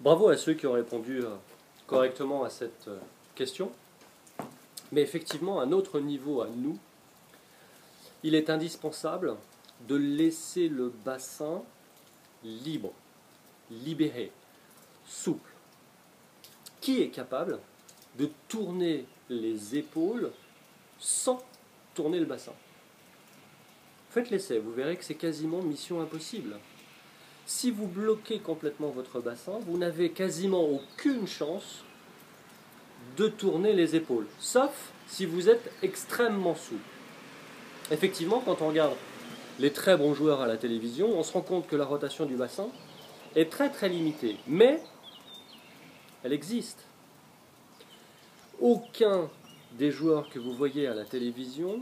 Bravo à ceux qui ont répondu correctement à cette question. Mais effectivement, à notre niveau, à nous, il est indispensable de laisser le bassin libre, libéré, souple. Qui est capable de tourner les épaules sans tourner le bassin? Faites l'essai, vous verrez que c'est quasiment mission impossible. Si vous bloquez complètement votre bassin, vous n'avez quasiment aucune chance de tourner les épaules, sauf si vous êtes extrêmement souple. Effectivement, quand on regarde les très bons joueurs à la télévision, on se rend compte que la rotation du bassin est très très limitée, mais elle existe. Aucun des joueurs que vous voyez à la télévision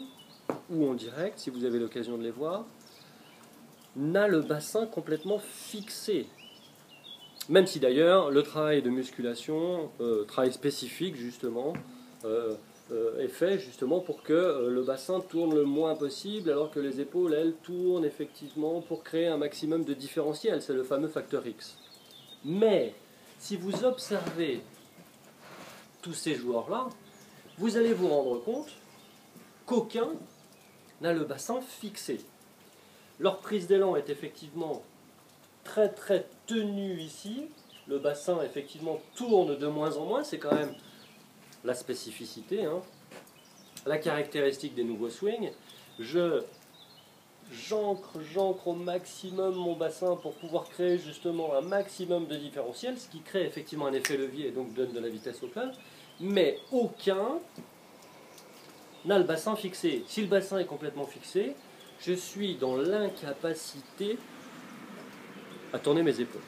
ou en direct, si vous avez l'occasion de les voir, n'a le bassin complètement fixé. Même si d'ailleurs le travail de musculation, travail spécifique justement, est fait justement pour que le bassin tourne le moins possible, alors que les épaules, elles, tournent effectivement pour créer un maximum de différentiel. C'est le fameux facteur X. Mais si vous observez tous ces joueurs-là, vous allez vous rendre compte qu'aucun n'a le bassin fixé. Leur prise d'élan est effectivement très très tenue ici. Le bassin effectivement tourne de moins en moins, c'est quand même la spécificité, hein. La caractéristique des nouveaux swings. J'ancre au maximum mon bassin pour pouvoir créer justement un maximum de différentiel, ce qui crée effectivement un effet levier et donc donne de la vitesse au club, mais aucun n'a le bassin fixé. Si le bassin est complètement fixé, je suis dans l'incapacité à tourner mes épaules.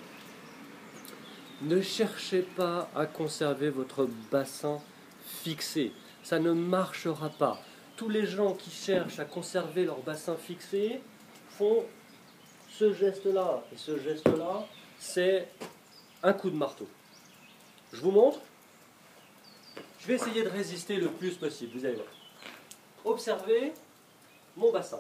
Ne cherchez pas à conserver votre bassin fixé. Ça ne marchera pas. Tous les gens qui cherchent à conserver leur bassin fixé font ce geste-là. Et ce geste-là, c'est un coup de marteau. Je vous montre. Je vais essayer de résister le plus possible. Vous allez voir. Observez mon bassin.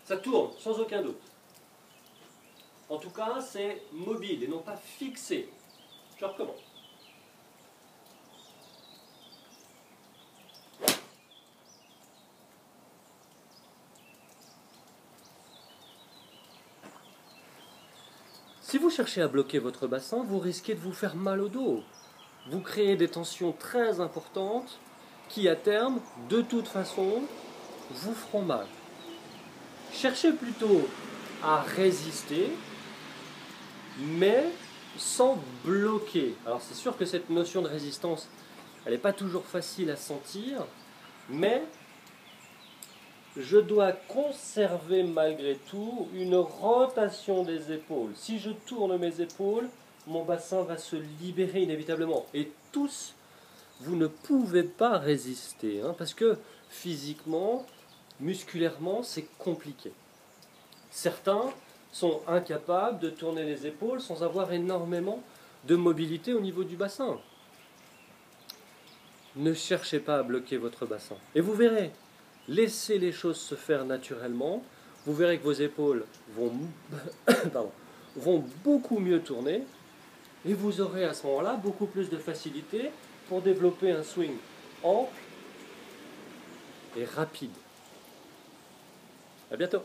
Ça tourne, sans aucun doute. En tout cas, c'est mobile et non pas fixé. Je recommence. Si vous cherchez à bloquer votre bassin, vous risquez de vous faire mal au dos. Vous créez des tensions très importantes qui, à terme, de toute façon, vous feront mal. Cherchez plutôt à résister, mais sans bloquer. Alors c'est sûr que cette notion de résistance, elle n'est pas toujours facile à sentir, mais je dois conserver malgré tout une rotation des épaules. Si je tourne mes épaules, mon bassin va se libérer inévitablement. Et tous, vous ne pouvez pas résister, hein, parce que physiquement, musculairement, c'est compliqué. Certains sont incapables de tourner les épaules sans avoir énormément de mobilité au niveau du bassin. Ne cherchez pas à bloquer votre bassin. Et vous verrez, laissez les choses se faire naturellement. Vous verrez que vos épaules vont beaucoup mieux tourner. Et vous aurez à ce moment-là beaucoup plus de facilité pour développer un swing ample et rapide. À bientôt.